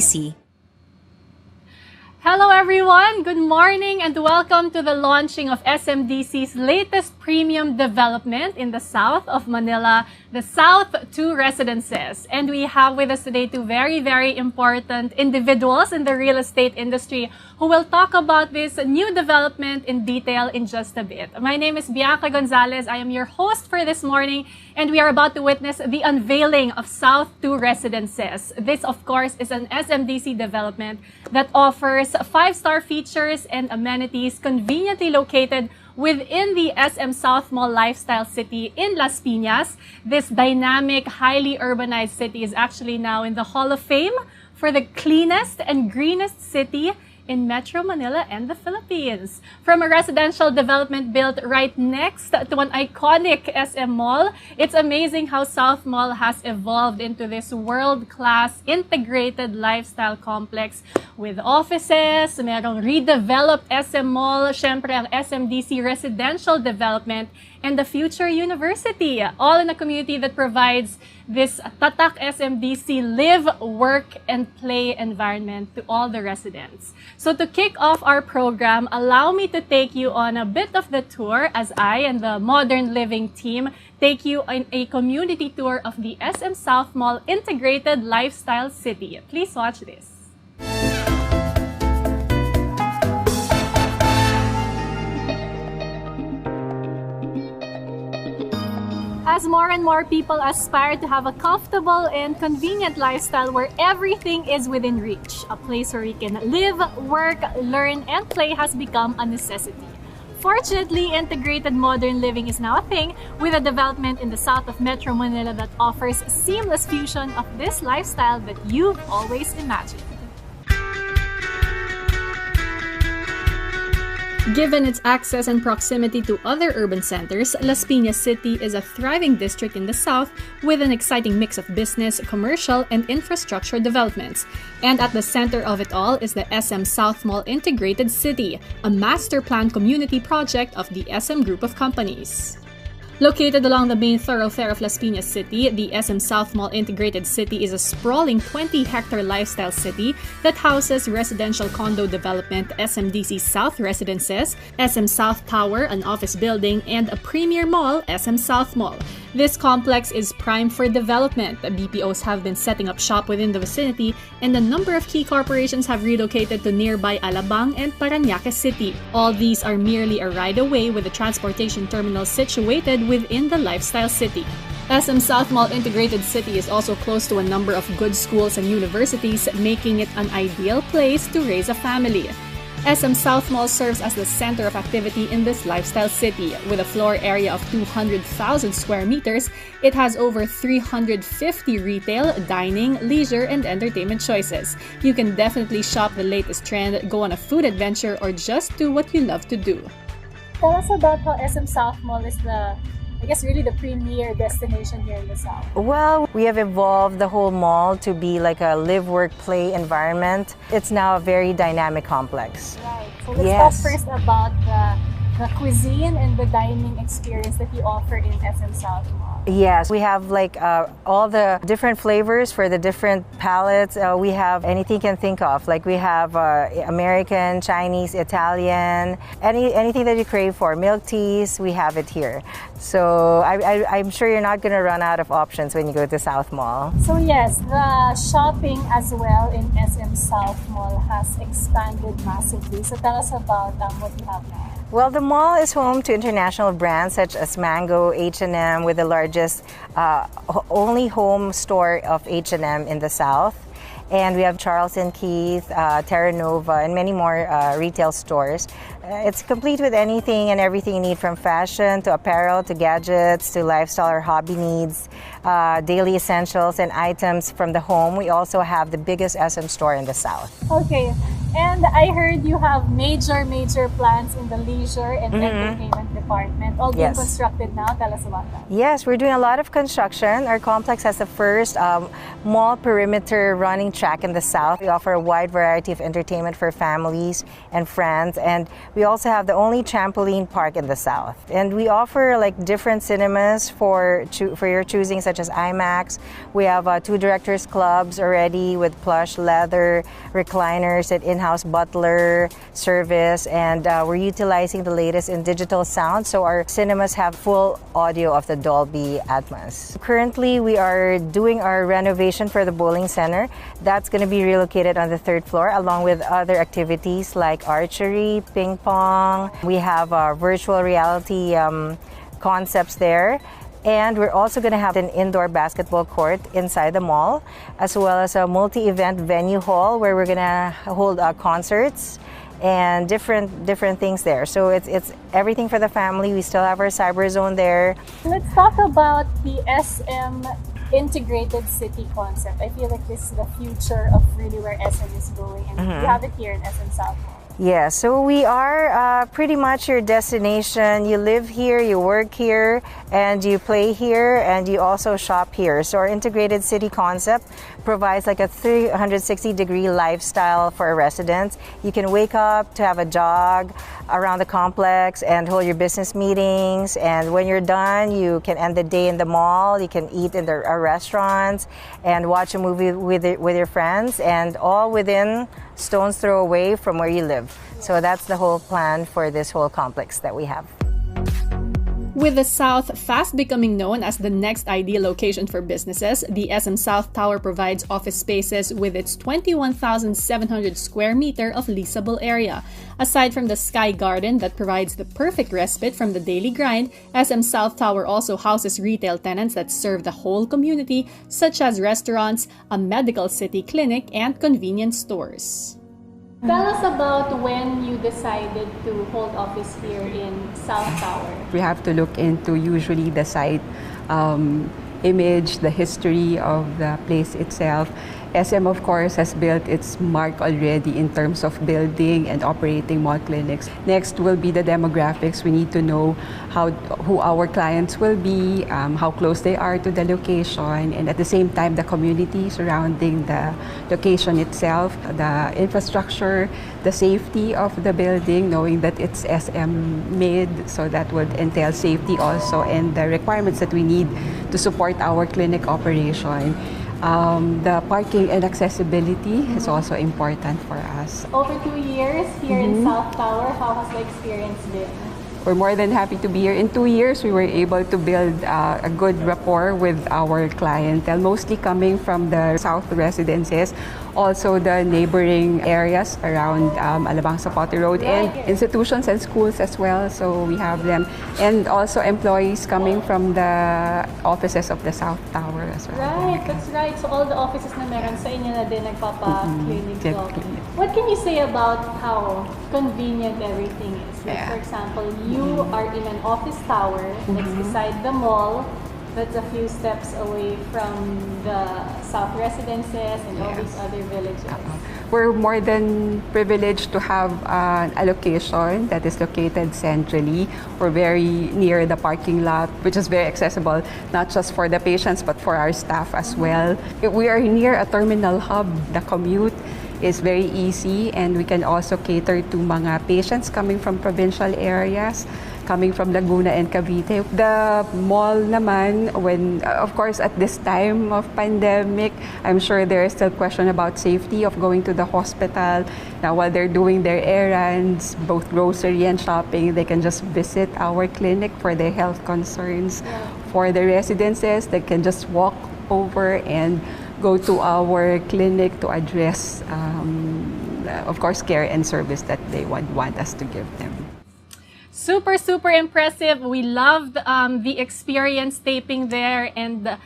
SMDC. Hello everyone! Good morning and welcome to the launching of SMDC's latest premium development in the south of Manila, the South 2 Residences. And we have with us today two very important individuals in the real estate industry who will talk about this new development in detail in just a bit. My name is Bianca Gonzales. I am your host for this morning, and we are about to witness the unveiling of South 2 Residences. This, of course, is an SMDC development that offers 5-star features and amenities conveniently located within the SM Southmall lifestyle city in Las Pinas. This dynamic, highly urbanized city is actually now in the Hall of Fame for the cleanest and greenest city in Metro Manila and the Philippines. From a residential development built right next to an iconic SM mall, it's amazing how Southmall has evolved into this world-class integrated lifestyle complex with offices, merong redeveloped SM mall, syempre ang SMDC residential development, and the future university, all in a community that provides this tatak SMDC live, work, and play environment to all the residents. So to kick off our program, allow me to take you on a bit of the tour as I and the Modern Living team take you on a community tour of the SM Southmall Integrated Lifestyle City. Please watch this. As more and more people aspire to have a comfortable and convenient lifestyle where everything is within reach, a place where we can live, work, learn, and play has become a necessity. Fortunately, integrated modern living is now a thing with a development in the south of Metro Manila that offers seamless fusion of this lifestyle that you've always imagined. Given its access and proximity to other urban centers, Las Pinas City is a thriving district in the south with an exciting mix of business, commercial, and infrastructure developments. And at the center of it all is the SM Southmall Integrated City, a master plan community project of the SM Group of Companies. Located along the main thoroughfare of Las Pinas City, the SM Southmall Integrated City is a sprawling 20-hectare lifestyle city that houses residential condo development SMDC South Residences, SM South Tower, an office building, and a premier mall, SM Southmall. This complex is prime for development. BPOs have been setting up shop within the vicinity, and a number of key corporations have relocated to nearby Alabang and Parañaque City. All these are merely a ride away, with the transportation terminal situated within the lifestyle city. SM Southmall Integrated City is also close to a number of good schools and universities, making it an ideal place to raise a family. SM Southmall serves as the center of activity in this lifestyle city. With a floor area of 200,000 square meters, it has over 350 retail, dining, leisure, and entertainment choices. You can definitely shop the latest trend, go on a food adventure, or just do what you love to do. Tell us about how SM Southmall is really the premier destination here in the South. Well, we have evolved the whole mall to be like a live, work, play environment. It's now a very dynamic complex. Right. So let's talk first about the cuisine and the dining experience that you offer in SM Southmall. Yes, we have all the different flavors for the different palettes. We have anything you can think of. Like we have American, Chinese, Italian, anything that you crave for. Milk teas, we have it here. So I'm sure you're not going to run out of options when you go to Southmall. So yes, the shopping as well in SM Southmall has expanded massively. So tell us about what you have now. Well, the mall is home to international brands such as Mango, H&M, with the largest only home store of H&M in the South. And we have Charles & Keith, Terra Nova, and many more retail stores. It's complete with anything and everything you need, from fashion to apparel to gadgets to lifestyle or hobby needs, daily essentials and items from the home. We also have the biggest SM store in the South. Okay, And I heard you have major plans in the leisure and entertainment department, all being constructed now. Tell us about that. Yes, we're doing a lot of construction. Our complex has the first mall perimeter running track in the south. We offer a wide variety of entertainment for families and friends, and we also have the only trampoline park in the south. And we offer like different cinemas for your choosing, such as IMAX. We have 2 directors clubs already with plush leather recliners and in-house butler service, and we're utilizing the latest in digital sound, so our cinemas have full audio of the Dolby Atmos. Currently, we are doing our renovation for the bowling center. That's going to be relocated on the 3rd floor, along with other activities like archery, ping pong. We have virtual reality concepts there. And we're also going to have an indoor basketball court inside the mall, as well as a multi-event venue hall where we're going to hold concerts and different things there. So it's everything for the family. We still have our cyber zone there. Let's talk about the SM integrated city concept. I feel like this is the future of really where SM is going, and we have it here in SM Southmall. Yeah, so we are pretty much your destination. You live here, you work here, and you play here, and you also shop here. So our integrated city concept provides like a 360-degree lifestyle for our residents. You can wake up to have a jog around the complex and hold your business meetings. And when you're done, you can end the day in the mall. You can eat in the restaurants and watch a movie with your friends, and all within stone's throw away from where you live. So that's the whole plan for this whole complex that we have. With the South fast becoming known as the next ideal location for businesses, the SM South Tower provides office spaces with its 21,700 square meter of leasable area. Aside from the Sky Garden that provides the perfect respite from the daily grind, SM South Tower also houses retail tenants that serve the whole community, such as restaurants, a medical city clinic, and convenience stores. Tell us about when you decided to hold office here in South Tower. We have to look into usually the site image, the history of the place itself. SM, of course, has built its mark already in terms of building and operating mall clinics. Next will be the demographics. We need to know who our clients will be, how close they are to the location, and at the same time, the community surrounding the location itself, the infrastructure, the safety of the building, knowing that it's SM made, so that would entail safety also, and the requirements that we need to support our clinic operation. The parking and accessibility is also important for us. Over 2 years here in South Tower, how has the experience been? We're more than happy to be here. In 2 years, we were able to build a good rapport with our clientele, mostly coming from the South residences, also the neighboring areas around Alabang Zapote Road, and institutions and schools as well. So we have them, and also employees coming from the offices of the South Tower as well. Right, that's right. So all the offices na meron sa inyo na din nagpapa-clinic to. What can you say about how convenient everything is? Like, for example, you are in an office tower that's beside the mall, that's a few steps away from the South residences and all these other villages. We're more than privileged to have a location that is located centrally. We're very near the parking lot, which is very accessible, not just for the patients, but for our staff as well. We are near a terminal hub. The commute is very easy, and we can also cater to mga patients coming from provincial areas, coming from Laguna and Cavite. The mall naman, when, of course, at this time of pandemic, I'm sure there is still question about safety of going to the hospital. Now, while they're doing their errands, both grocery and shopping, they can just visit our clinic for their health concerns. For the residences, they can just walk over and go to our clinic to address, of course, care and service that they want us to give them. Super impressive. We loved the experience taping there, and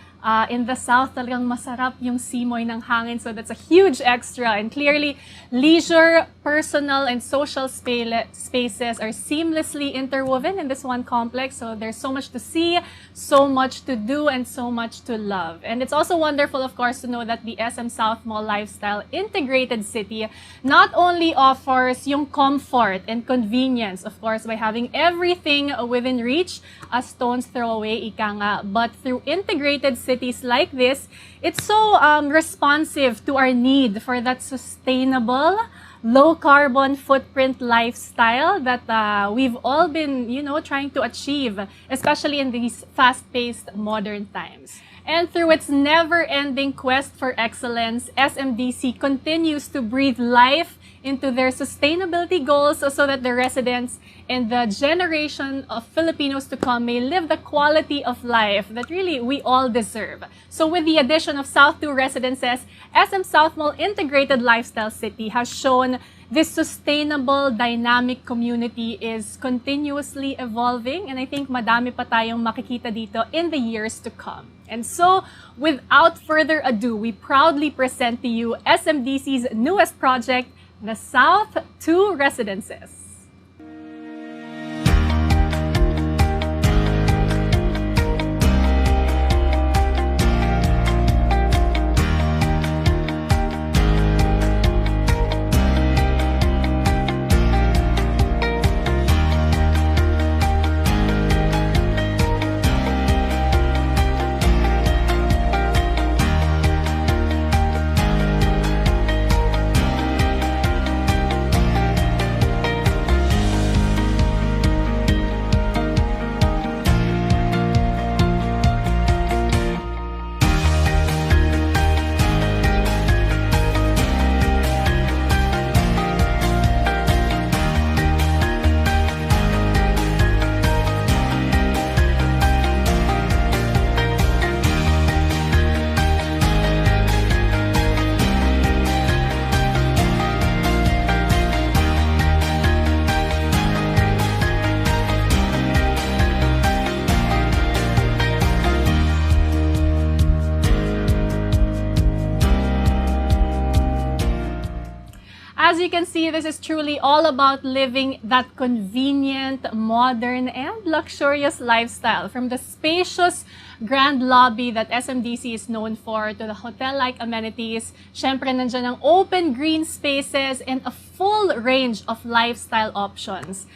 In the south, talagang masarap yung simoy ng hangin. So that's a huge extra. And clearly, leisure, personal, and social spaces are seamlessly interwoven in this one complex. So there's so much to see, so much to do, and so much to love. And it's also wonderful, of course, to know that the SM Southmall Lifestyle Integrated City not only offers yung comfort and convenience, of course, by having everything within reach, a stone's throw away, ika nga, but through integrated cities like this, it's so responsive to our need for that sustainable, low carbon footprint lifestyle that we've all been, trying to achieve, especially in these fast-paced modern times. And through its never-ending quest for excellence, SMDC continues to breathe life into their sustainability goals so that the residents and the generation of Filipinos to come may live the quality of life that really we all deserve. So with the addition of South 2 residences, SM Southmall Integrated Lifestyle City has shown this sustainable, dynamic community is continuously evolving, and I think madami pa tayong makikita dito in the years to come. And so, without further ado, we proudly present to you SMDC's newest project, the South 2 Residences. As you can see, this is truly all about living that convenient, modern, and luxurious lifestyle. From the spacious grand lobby that SMDC is known for to the hotel-like amenities, syempre nandiyan ang open green spaces and a full range of lifestyle options.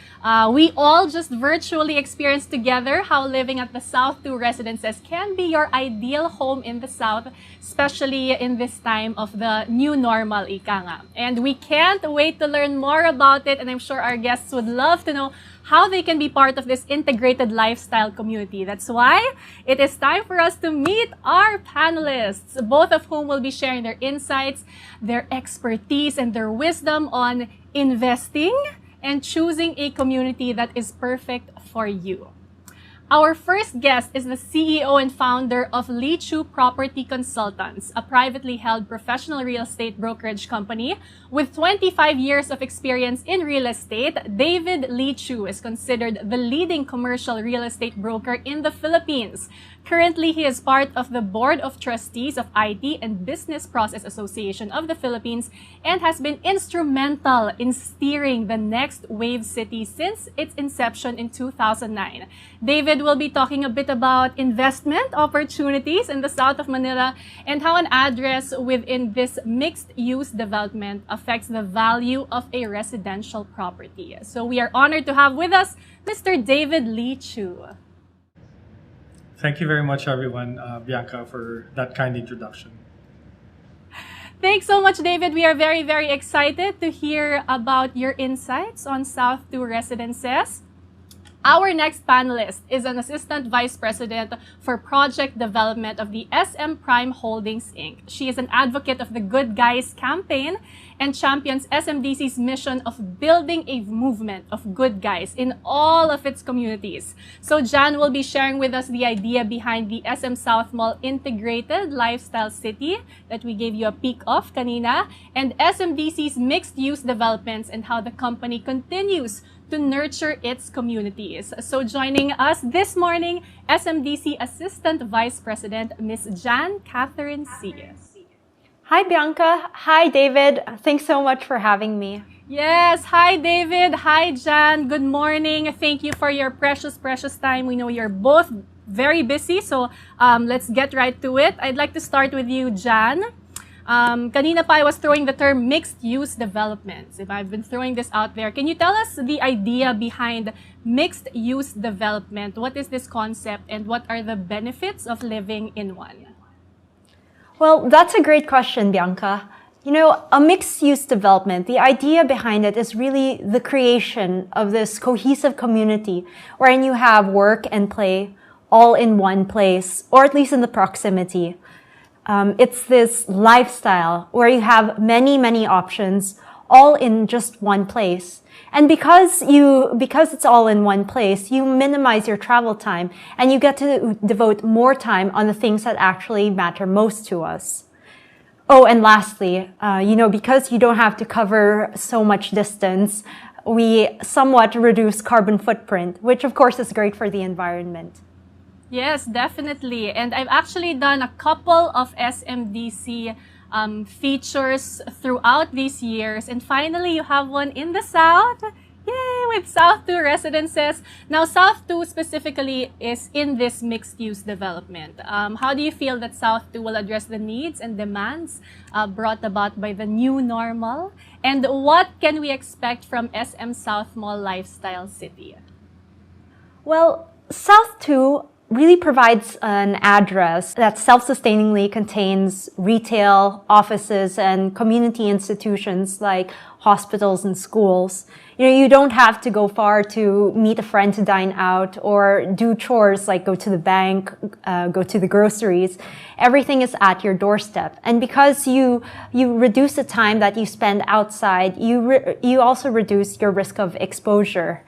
We all just virtually experienced together how living at the South 2 Residences can be your ideal home in the South, especially in this time of the new normal, ika nga. And we can't wait to learn more about it, and I'm sure our guests would love to know how they can be part of this integrated lifestyle community. That's why it is time for us to meet our panelists, both of whom will be sharing their insights, their expertise, and their wisdom on investing and choosing a community that is perfect for you. Our first guest is the CEO and founder of Leechiu Property Consultants, a privately held professional real estate brokerage company. With 25 years of experience in real estate, David Leechiu is considered the leading commercial real estate broker in the Philippines. Currently, he is part of the Board of Trustees of IT and Business Process Association of the Philippines and has been instrumental in steering the Next Wave City since its inception in 2009. David will be talking a bit about investment opportunities in the south of Manila and how an address within this mixed-use development affects the value of a residential property. So we are honored to have with us Mr. David Leechiu. Thank you very much, everyone, Bianca, for that kind introduction. Thanks so much, David. We are very, very excited to hear about your insights on South 2 Residences. Our next panelist is an Assistant Vice President for Project Development of the SM Prime Holdings, Inc. She is an advocate of the Good Guys campaign and champions SMDC's mission of building a movement of good guys in all of its communities. So Jan will be sharing with us the idea behind the SM Southmall Integrated Lifestyle City that we gave you a peek of kanina, and SMDC's mixed-use developments and how the company continues to nurture its communities. So joining us this morning, SMDC Assistant Vice President, Ms. Jan Catherine C. Hi, Bianca. Hi, David. Thanks so much for having me. Yes. Hi, David. Hi, Jan. Good morning. Thank you for your precious time. We know you're both very busy, so let's get right to it. I'd like to start with you, Jan. Kanina pa I was throwing the term mixed-use developments. If I've been throwing this out there, can you tell us the idea behind mixed-use development? What is this concept and what are the benefits of living in one? Well, that's a great question, Bianca. You know, a mixed-use development, the idea behind it is really the creation of this cohesive community wherein you have work and play all in one place, or at least in the proximity. It's this lifestyle where you have many options all in just one place. And because it's all in one place, you minimize your travel time and you get to devote more time on the things that actually matter most to us. Oh, and lastly, because you don't have to cover so much distance, we somewhat reduce carbon footprint, which of course is great for the environment. Yes, definitely. And I've actually done a couple of SMDC features throughout these years. And finally, you have one in the South. Yay, with South 2 residences. Now, South 2 specifically is in this mixed-use development. How do you feel that South 2 will address the needs and demands brought about by the new normal? And what can we expect from SM Southmall Lifestyle City? Well, South 2 really provides an address that self-sustainingly contains retail, offices, and community institutions like hospitals and schools. You don't have to go far to meet a friend to dine out or do chores like go to the bank, go to the groceries. Everything is at your doorstep. And because you reduce the time that you spend outside, you also reduce your risk of exposure.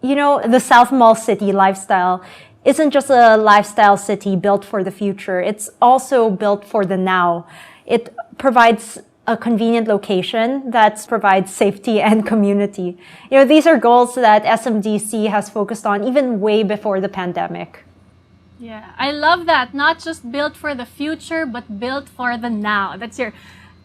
The Southmall City lifestyle isn't just a lifestyle city built for the future. It's also built for the now. It provides a convenient location that provides safety and community. These are goals that SMDC has focused on even way before the pandemic. Yeah, I love that. Not just built for the future, but built for the now. That's your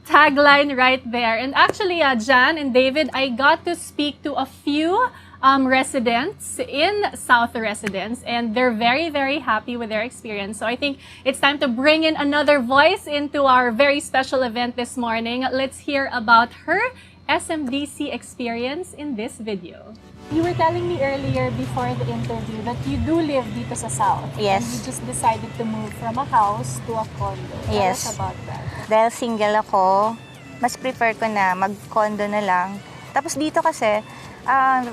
tagline right there. And actually, Jan and David, I got to speak to a few residents in South Residence, and they're very happy with their experience. So I think it's time to bring in another voice into our very special event this morning. Let's hear about her SMDC experience in this video. You were telling me earlier before the interview that you do live dito sa South. Yes. And you just decided to move from a house to a condo. Tell us about that. Dahil single ako, mas prefer ko na mag-condo na lang. Tapos dito kasi,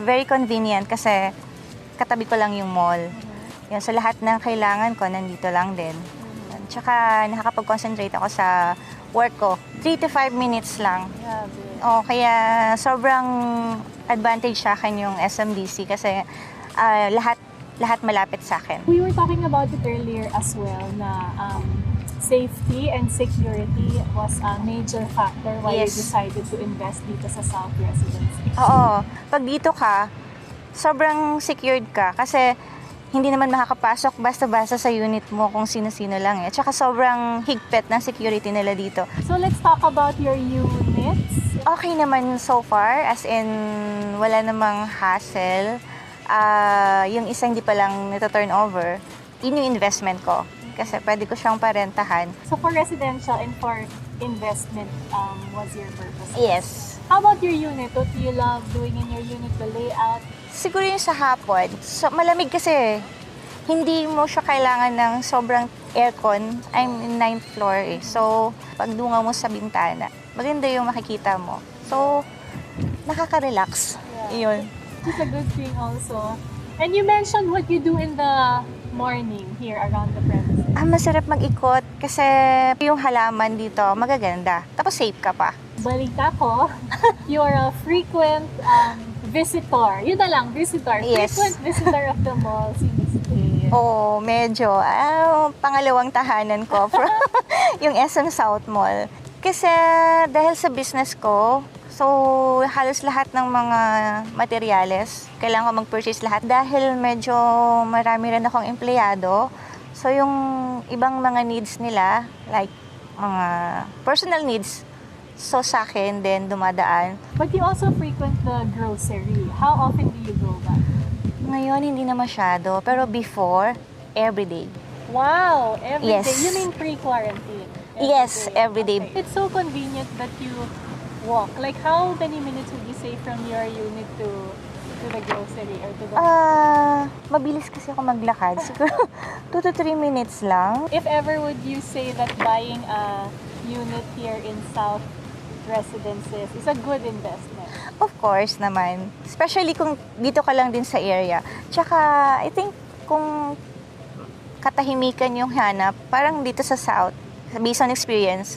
very convenient kasi katabi ko lang yung mall. Yan, so lahat ng kailangan ko nandito lang din. Tsaka nakakapag-concentrate ako sa work ko. 3 to 5 minutes lang. Kaya sobrang advantage sa akin yung SMDC kasi lahat malapit sa akin. We were talking about it earlier as well na safety and security was a major factor why you decided to invest dito sa South Residence. Oo. Pag dito ka, sobrang secured ka kasi hindi naman makakapasok basta-basta sa unit mo kung sino-sino lang eh. Tsaka sobrang higpit ng security nila dito. So let's talk about your units. Okay naman so far, as in wala namang hassle. Yung isa hindi pa lang nito-turn over, yun yung investment ko. Kasi pwede ko siyang parentahan. So for residential and for investment was your purpose? Yes. How about your unit? What do you love doing in your unit? The layout? Siguro yung sa hapon. So, malamig kasi. Hindi mo siya kailangan ng sobrang aircon. I'm in 9th floor eh. So, pag dunga mo sa bintana, maganda yung makikita mo. So, nakaka-relax. Yeah. Yun. It's a good thing also. And you mentioned what you do in the morning here around the premises. Masarap mag-ikot kasi yung halaman dito magaganda. Tapos safe ka pa. Balita ko, you're a frequent visitor. Yun na lang, visitor. Yes. Frequent visitor of the mall, CBC. Oo, medyo. Pangalawang tahanan ko from yung SM Southmall. Kasi dahil sa business ko, So, halos lahat ng mga materyales, kailangan ko mag-purchase lahat dahil medyo marami rin akong empleyado. So, yung ibang mga needs nila, like mga personal needs, so sa akin din dumadaan. But you also frequent the grocery. How often do you go back? Ngayon, hindi na masyado. Pero before, every day. Wow! Every Yes. day. You mean pre-quarantine? Yes, every day. Okay. It's so convenient that you walk. Like, how many minutes would you say from your unit to the grocery or to the... Mabilis kasi ako maglakad. Siguro 2 to 3 minutes lang. If ever would you say that buying a unit here in South Residences is a good investment? Of course naman. Especially kung dito ka lang din sa area. Tsaka, I think, kung katahimikan yung hanap, parang dito sa South, based on experience,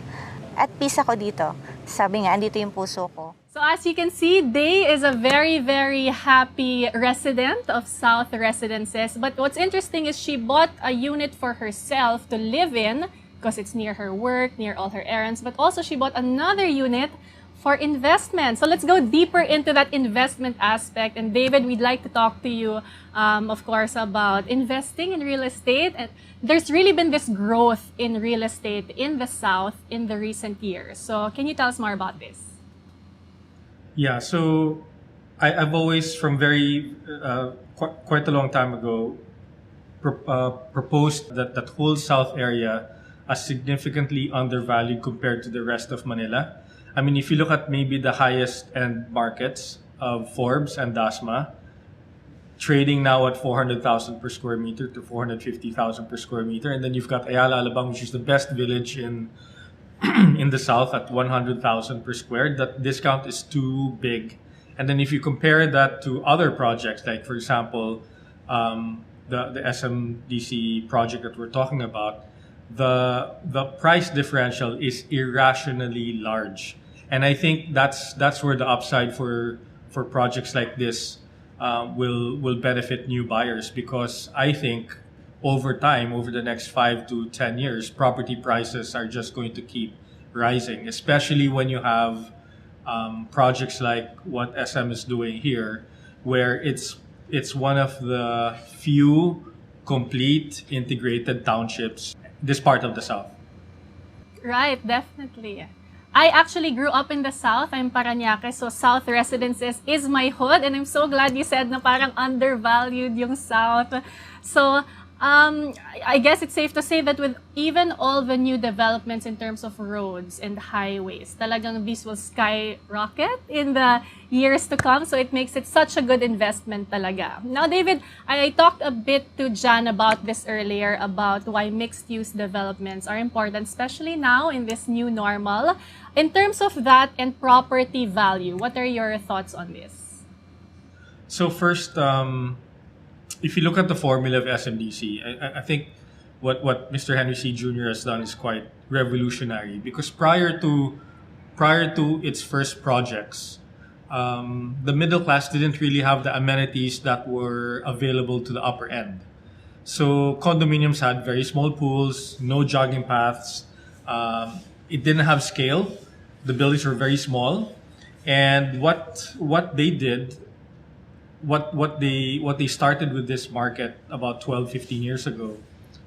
at peace ako dito. Sabi nga, andito yung puso ko. So as you can see, Day is a very, very happy resident of South Residences. But what's interesting is she bought a unit for herself to live in because it's near her work, near all her errands. But also she bought another unit for investment. So let's go deeper into that investment aspect. And David, we'd like to talk to you, of course, about investing in real estate. And there's really been this growth in real estate in the South in the recent years. So can you tell us more about this? Yeah, so I've always, from very quite a long time ago, proposed that that whole South area as significantly undervalued compared to the rest of Manila. I mean, if you look at maybe the highest end markets of Forbes and DASMA, trading now at 400,000 per square meter to 450,000 per square meter, and then you've got Ayala Alabang, which is the best village in in the south at 100,000 per square. That discount is too big. And then if you compare that to other projects, like for example, the SMDC project that we're talking about, the price differential is irrationally large. And I think that's where the upside for projects like this will benefit new buyers, because I think over time, over the next 5 to 10 years, property prices are just going to keep rising, especially when you have projects like what SM is doing here, where it's one of the few complete integrated townships this part of the South. Right, definitely. I actually grew up in the South. I'm Parañaque, so South Residences is my hood, and I'm so glad you said na parang undervalued yung South. So, I guess it's safe to say that with even all the new developments in terms of roads and highways, talagang this will skyrocket in the years to come. So it makes it such a good investment talaga. Now, David, I talked a bit to Jan about this earlier, about why mixed-use developments are important, especially now in this new normal. In terms of that and property value, what are your thoughts on this? So first, if you look at the formula of SMDC, I think what Mr. Henry C. Jr. has done is quite revolutionary, because prior to its first projects, the middle class didn't really have the amenities that were available to the upper end. So condominiums had very small pools, no jogging paths. It didn't have scale. The buildings were very small, and what they did. What they started with this market about 12, 15 years ago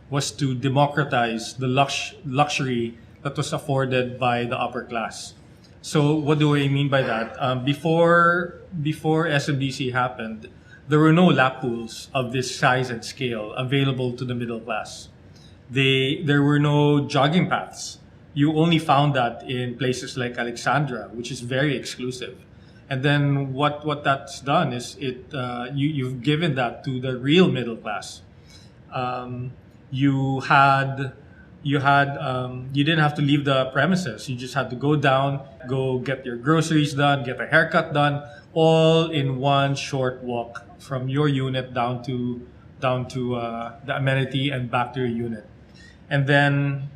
was to democratize the luxury that was afforded by the upper class. So what do I mean by that? Before SMDC happened, there were no lap pools of this size and scale available to the middle class. There were no jogging paths. You only found that in places like Alexandra, which is very exclusive. And then what that's done is you've given that to the real middle class. You didn't have to leave the premises. You just had to go down, go get your groceries done, get a haircut done, all in one short walk from your unit down to the amenity and back to your unit. And then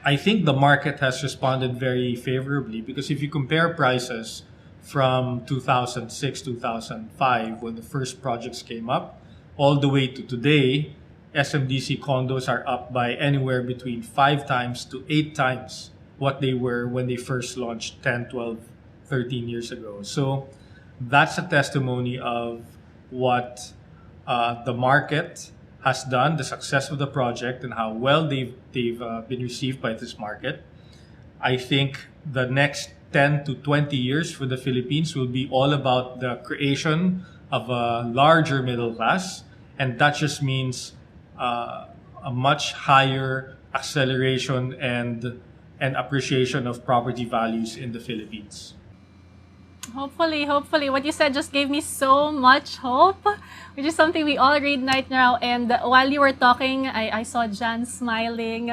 I think the market has responded very favorably, because if you compare prices from 2006, 2005, when the first projects came up, all the way to today, SMDC condos are up by anywhere between 5 times to 8 times what they were when they first launched 10, 12, 13 years ago. So that's a testimony of what the market has done, the success of the project, and how well they've been received by this market. I think the next 10 to 20 years for the Philippines will be all about the creation of a larger middle class, and that just means a much higher acceleration and appreciation of property values in the Philippines. Hopefully. What you said just gave me so much hope, which is something we all read right now. And while you were talking, I saw Jan smiling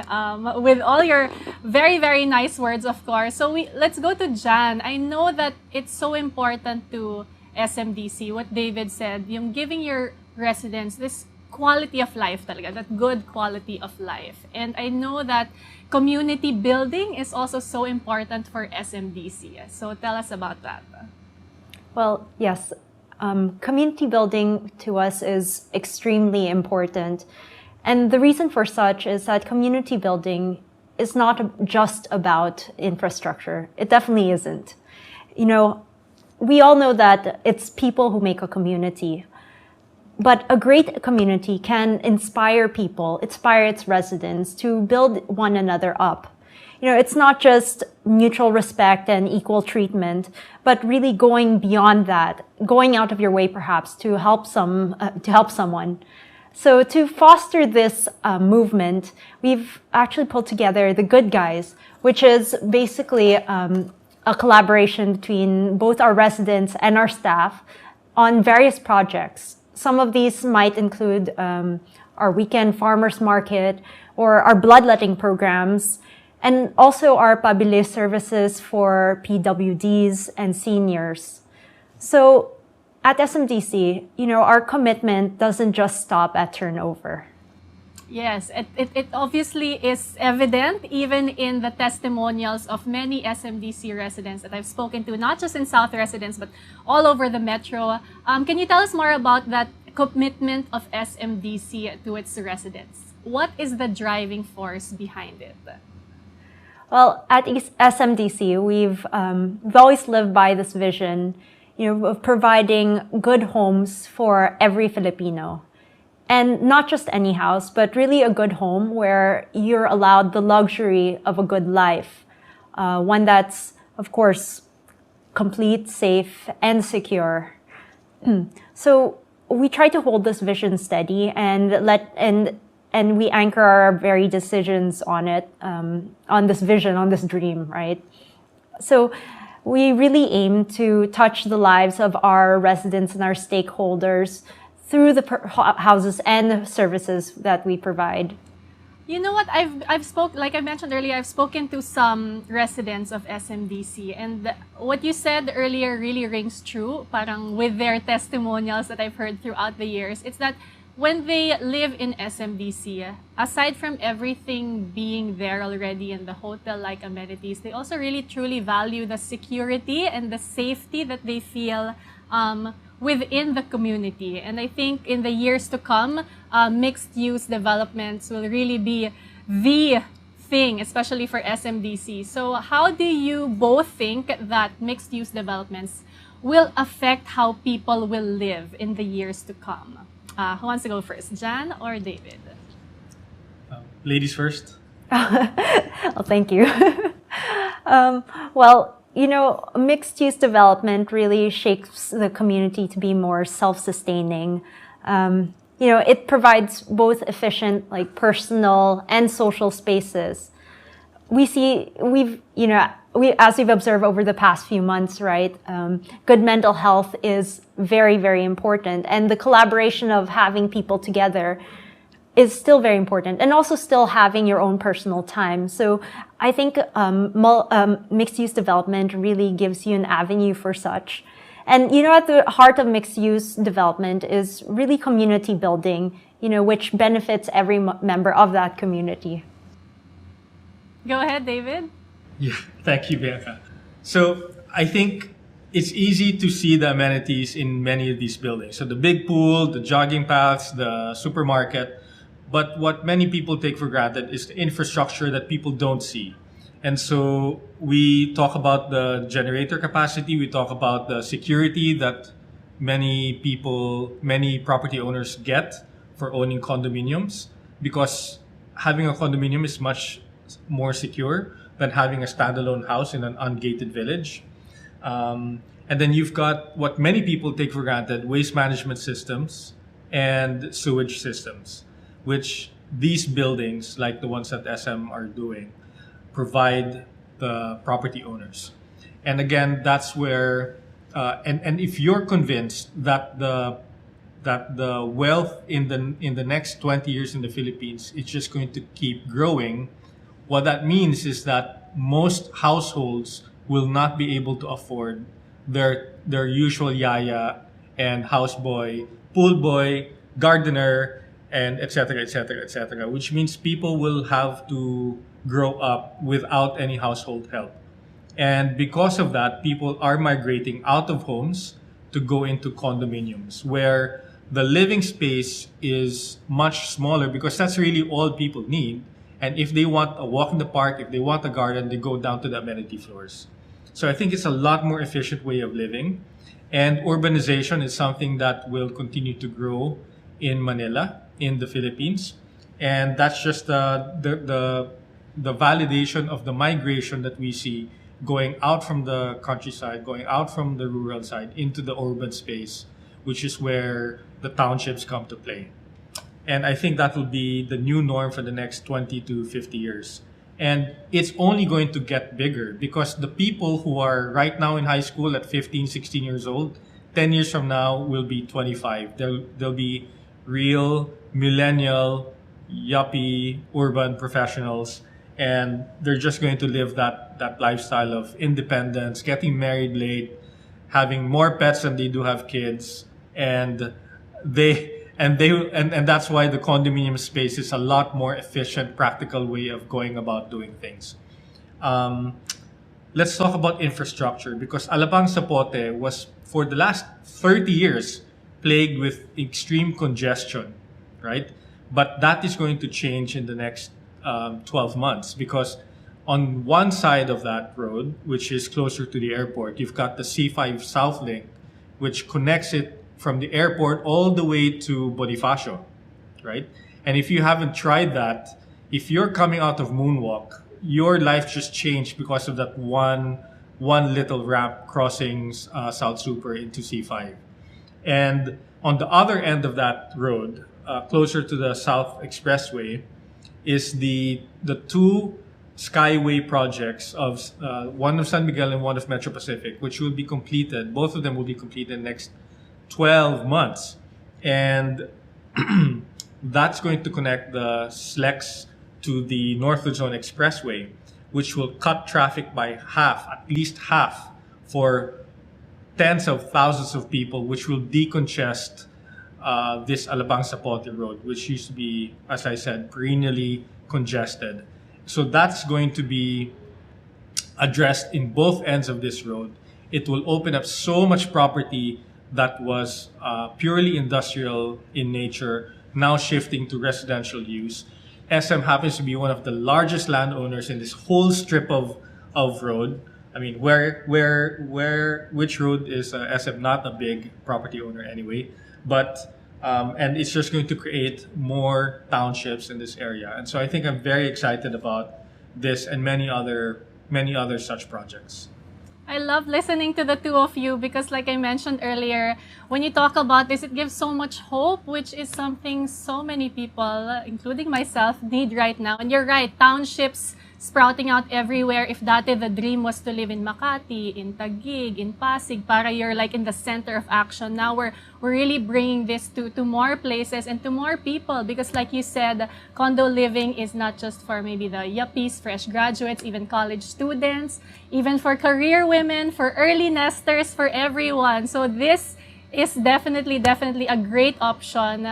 with all your very, very nice words, of course. So let's go to Jan. I know that it's so important to SMDC, what David said, yung giving your residents this quality of life talaga, that good quality of life. And I know that community building is also so important for SMDC. So tell us about that. Well, yes, community building to us is extremely important. And the reason for such is that community building is not just about infrastructure. It definitely isn't. You know, we all know that it's people who make a community. But a great community can inspire people, inspire its residents to build one another up. You know, it's not just mutual respect and equal treatment, but really going beyond that, going out of your way perhaps to help someone. So to foster this movement, we've actually pulled together the Good Guys, which is basically a collaboration between both our residents and our staff on various projects. Some of these might include our weekend farmers market or our bloodletting programs, and also our pabili services for PWDs and seniors. So at SMDC, you know, our commitment doesn't just stop at turnover. Yes, it obviously is evident even in the testimonials of many SMDC residents that I've spoken to, not just in South residents, but all over the metro. Can you tell us more about that commitment of SMDC to its residents? What is the driving force behind it? Well, at SMDC, we've always lived by this vision, you know, of providing good homes for every Filipino. And not just any house, but really a good home where you're allowed the luxury of a good life. One that's, of course, complete, safe, and secure. So we try to hold this vision steady and we anchor our very decisions on it, on this vision, on this dream, right? So we really aim to touch the lives of our residents and our stakeholders through the houses and the services that we provide. You know what? Like I mentioned earlier, I've spoken to some residents of SMDC, and what you said earlier really rings true. Parang with their testimonials that I've heard throughout the years, it's that when they live in SMDC, aside from everything being there already and the hotel-like amenities, they also really truly value the security and the safety that they feel within the community. And I think in the years to come, mixed-use developments will really be the thing, especially for SMDC. So how do you both think that mixed-use developments will affect how people will live in the years to come? Who wants to go first, Jan or David? Ladies first. Well, thank you. Well, you know, mixed-use development really shapes the community to be more self-sustaining. You know, it provides both efficient, like personal and social spaces. As we've observed over the past few months, right? Good mental health is very, very important, and the collaboration of having people together is still very important, and also still having your own personal time. So I think mixed-use development really gives you an avenue for such. And, you know, at the heart of mixed-use development is really community building, you know, which benefits every member of that community. Go ahead, David. Yeah, thank you, Bianca. So I think it's easy to see the amenities in many of these buildings. So the big pool, the jogging paths, the supermarket. But what many people take for granted is the infrastructure that people don't see. And so we talk about the generator capacity, we talk about the security that many property owners get for owning condominiums, because having a condominium is much more secure than having a standalone house in an ungated village. And then you've got what many people take for granted, waste management systems and sewage systems, which these buildings, like the ones that SM are doing, provide the property owners. And again, that's where, and if you're convinced that the wealth in the next 20 years in the Philippines is just going to keep growing, what that means is that most households will not be able to afford their usual yaya and houseboy, pool boy, gardener, and etc., etc., etc., which means people will have to grow up without any household help. And because of that, people are migrating out of homes to go into condominiums, where the living space is much smaller, because that's really all people need. And if they want a walk in the park, if they want a garden, they go down to the amenity floors. So I think it's a lot more efficient way of living. And urbanization is something that will continue to grow in Manila, in the Philippines. And that's just the validation of the migration that we see going out from the countryside, going out from the rural side into the urban space, which is where the townships come to play. And I think that will be the new norm for the next 20 to 50 years. And it's only going to get bigger, because the people who are right now in high school at 15, 16 years old, 10 years from now will be 25. They'll be real millennial, yuppie, urban professionals. And they're just going to live that lifestyle of independence, getting married late, having more pets than they do have kids. And that's why the condominium space is a lot more efficient, practical way of going about doing things. Let's talk about infrastructure, because Alabang Zapote was, for the last 30 years, plagued with extreme congestion, right? But that is going to change in the next 12 months, because on one side of that road, which is closer to the airport, you've got the C5 South Link, which connects it from the airport all the way to Bonifacio, right? And if you haven't tried that, if you're coming out of Moonwalk, your life just changed because of that one little ramp crossing South Super into C5. And on the other end of that road, closer to the South Expressway, is the two Skyway projects of one of San Miguel and one of Metro Pacific, which will be completed. Both of them will be completed in the next 12 months. And that's going to connect the SLEX to the North Luzon Expressway, which will cut traffic by half, at least half, for tens of thousands of people, which will decongest this Alabang Zapote road, which used to be, as I said, perennially congested. So that's going to be addressed in both ends of this road. It will open up so much property that was purely industrial in nature, now shifting to residential use. SM happens to be one of the largest landowners in this whole strip of road. I mean, which road is SM not a big property owner anyway, but and it's just going to create more townships in this area. And so I think I'm very excited about this and many other such projects. I love listening to the two of you, because like I mentioned earlier, when you talk about this, it gives so much hope, which is something so many people, including myself, need right now. And you're right, townships sprouting out everywhere. If dati the dream was to live in Makati, in Taguig, in Pasig, para you're like in the center of action. Now we're really bringing this to more places and to more people, because like you said, condo living is not just for maybe the yuppies, fresh graduates, even college students, even for career women, for early nesters, for everyone. So this is definitely a great option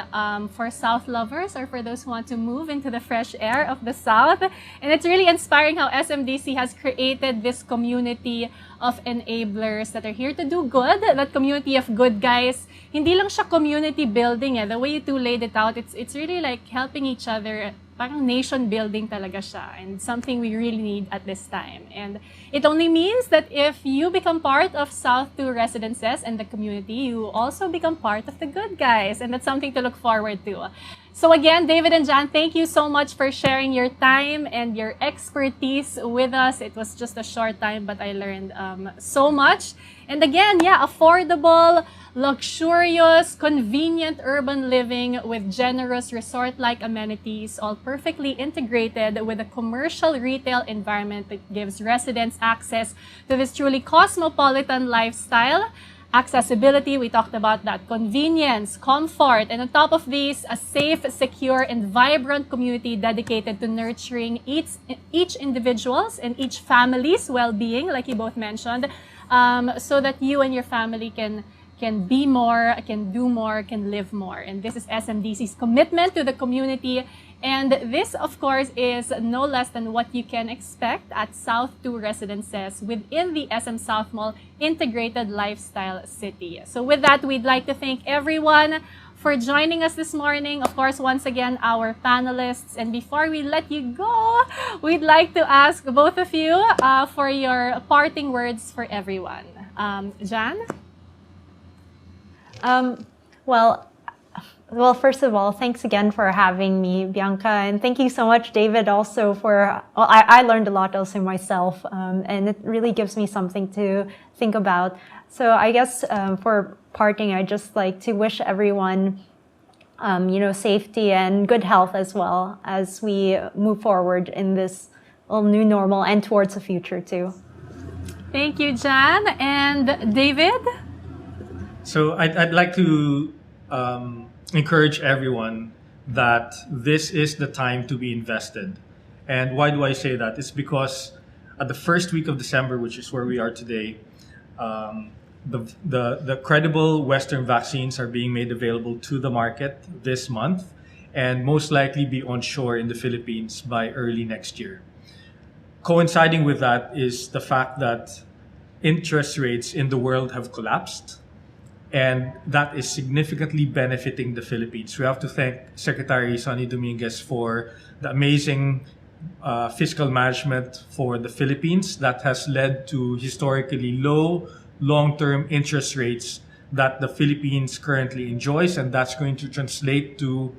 for South lovers, or for those who want to move into the fresh air of the South. And it's really inspiring how SMDC has created this community of enablers that are here to do good, that community of good guys. Hindi lang siya community building, the way you two laid it out, it's really like helping each other parang nation building talaga siya, and something we really need at this time. And it only means that if you become part of South 2 residences and the community, you also become part of the good guys, and that's something to look forward to. So again, David and Jan, thank you so much for sharing your time and your expertise with us. It was just a short time, but I learned so much. And again, yeah, affordable, luxurious, convenient urban living with generous resort-like amenities, all perfectly integrated with a commercial retail environment that gives residents access to this truly cosmopolitan lifestyle. Accessibility, we talked about that. Convenience, comfort, and on top of these, a safe, secure, and vibrant community dedicated to nurturing each individual's and each family's well-being, like you both mentioned, so that you and your family can be more, can do more, can live more. And this is SMDC's commitment to the community. And this, of course, is no less than what you can expect at South 2 residences within the SM Southmall Integrated Lifestyle City. So with that, we'd like to thank everyone for joining us this morning. Of course, once again, our panelists. And before we let you go, we'd like to ask both of you for your parting words for everyone. Jan? Well, first of all, thanks again for having me, Bianca, and thank you so much, David, also for, well, I learned a lot also myself, and it really gives me something to think about. So I guess for parting, I just like to wish everyone, safety and good health as well as we move forward in this new normal and towards the future too. Thank you, Jan. And David? So I'd like to encourage everyone that this is the time to be invested. And why do I say that? It's because at the first week of December, which is where we are today, the credible Western vaccines are being made available to the market this month and most likely be on shore in the Philippines by early next year. Coinciding with that is the fact that interest rates in the world have collapsed, and that is significantly benefiting the Philippines. We have to thank Secretary Sonny Dominguez for the amazing fiscal management for the Philippines that has led to historically low long-term interest rates that the Philippines currently enjoys, and that's going to translate to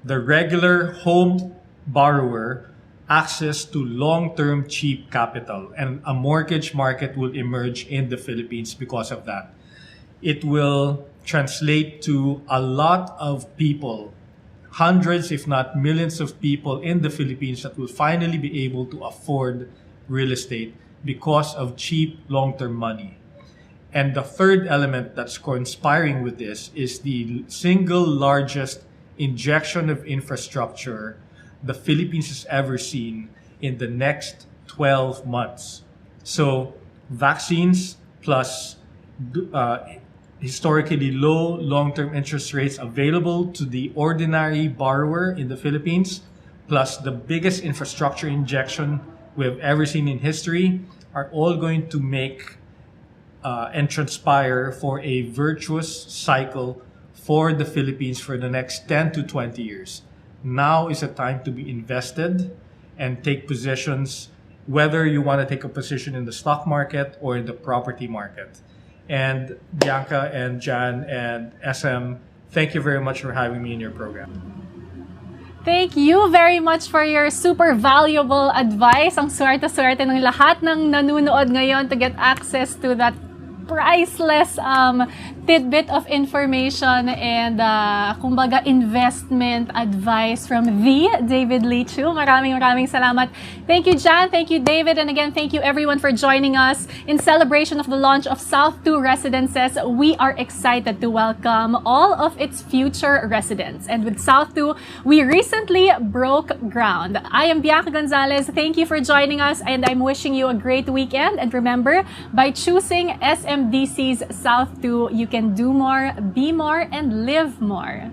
the regular home borrower access to long-term cheap capital, and a mortgage market will emerge in the Philippines because of that. It will translate to a lot of people, hundreds if not millions of people in the Philippines that will finally be able to afford real estate because of cheap long-term money. And the third element that's conspiring with this is the single largest injection of infrastructure the Philippines has ever seen in the next 12 months. So vaccines plus historically low long-term interest rates available to the ordinary borrower in the Philippines, plus the biggest infrastructure injection we have ever seen in history, are all going to make and transpire for a virtuous cycle for the Philippines for the next 10 to 20 years. Now is a time to be invested and take positions, whether you want to take a position in the stock market or in the property market. And Bianca and Jan and SM, thank you very much for having me in your program. Thank you very much for your super valuable advice. Ang swerte-swerte ng lahat ng nanunood ngayon to get access to that priceless tidbit of information and kumbaga investment advice from the David Leechiu. Maraming salamat. Thank you, Jan. Thank you, David. And again, thank you everyone for joining us in celebration of the launch of South 2 Residences. We are excited to welcome all of its future residents. And with South 2, we recently broke ground. I am Bianca Gonzales. Thank you for joining us, and I'm wishing you a great weekend. And remember, by choosing SMDC's South 2, you can do more, be more, and live more.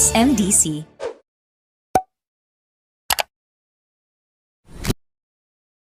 SMDC.